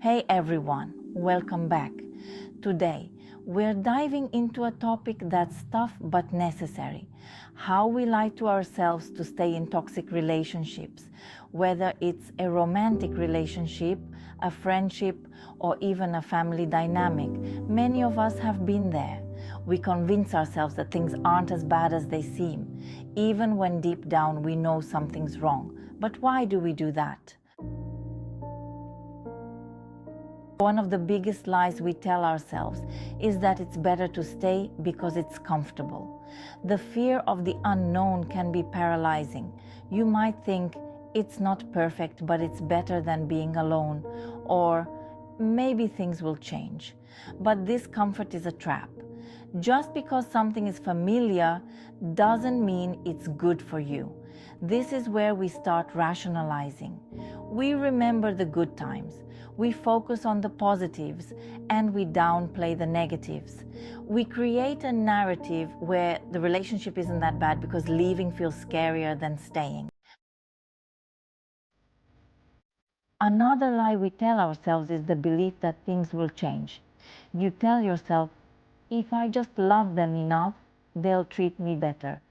Hey everyone, welcome back. Today, we're diving into a topic that's tough but necessary. How we lie to ourselves to stay in toxic relationships, whether it's a romantic relationship, a friendship, or even a family dynamic. Many of us have been there. We convince ourselves that things aren't as bad as they seem, even when deep down we know something's wrong. But why do we do that? One of the biggest lies we tell ourselves is that it's better to stay because it's comfortable. The fear of the unknown can be paralyzing. You might think it's not perfect, but it's better than being alone, or maybe things will change. But this comfort is a trap. Just because something is familiar doesn't mean it's good for you. This is where we start rationalizing. We remember the good times. We focus on the positives and we downplay the negatives. We create a narrative where the relationship isn't that bad because leaving feels scarier than staying. Another lie we tell ourselves is the belief that things will change. You tell yourself, if I just love them enough, they'll treat me better.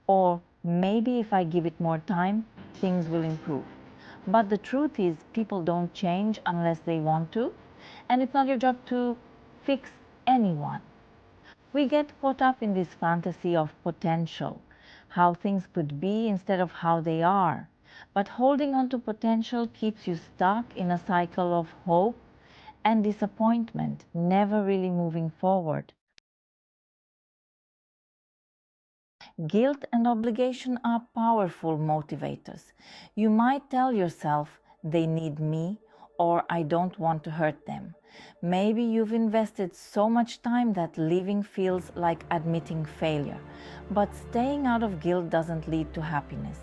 Or maybe if I give it more time, things will improve. But the truth is, people don't change unless they want to, and it's not your job to fix anyone. We get caught up in this fantasy of potential, how things could be instead of how they are. But holding on to potential keeps you stuck in a cycle of hope and disappointment, never really moving forward. Guilt and obligation are powerful motivators. You might tell yourself, they need me, or I don't want to hurt them. Maybe you've invested so much time that leaving feels like admitting failure. But staying out of guilt doesn't lead to happiness.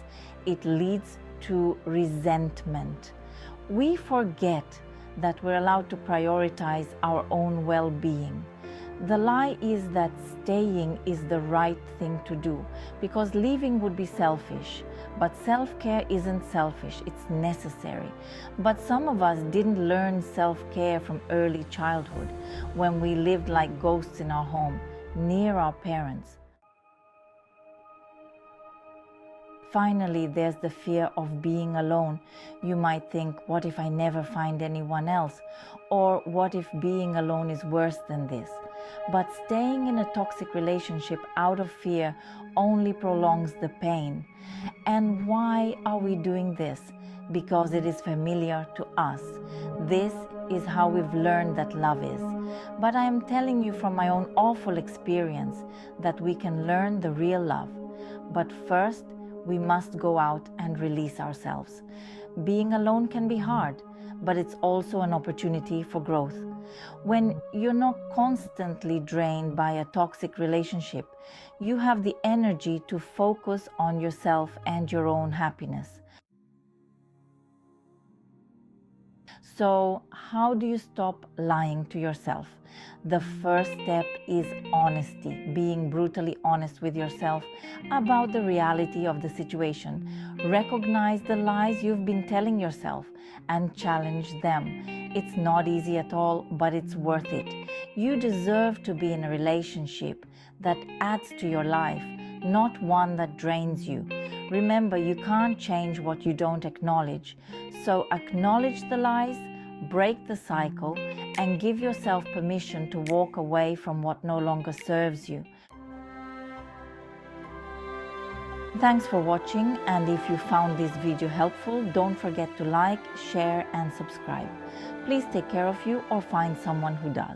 It leads to resentment. We forget that we're allowed to prioritize our own well-being. The lie is that staying is the right thing to do, because leaving would be selfish. But self-care isn't selfish, it's necessary. But some of us didn't learn self-care from early childhood, when we lived like ghosts in our home, near our parents. Finally, there's the fear of being alone. You might think, what if I never find anyone else? Or what if being alone is worse than this? But staying in a toxic relationship out of fear only prolongs the pain. And why are we doing this? Because it is familiar to us. This is how we've learned that love is. But I am telling you from my own awful experience that we can learn the real love. But first, we must go out and release ourselves. Being alone can be hard, but it's also an opportunity for growth. When you're not constantly drained by a toxic relationship, you have the energy to focus on yourself and your own happiness. So, how do you stop lying to yourself? The first step is honesty, being brutally honest with yourself about the reality of the situation. Recognize the lies you've been telling yourself and challenge them. It's not easy at all, but it's worth it. You deserve to be in a relationship that adds to your life, not one that drains you. Remember, you can't change what you don't acknowledge. So acknowledge the lies, break the cycle, and give yourself permission to walk away from what no longer serves you. Thanks for watching, and if you found this video helpful, don't forget to like, share, and subscribe. Please take care of you or find someone who does.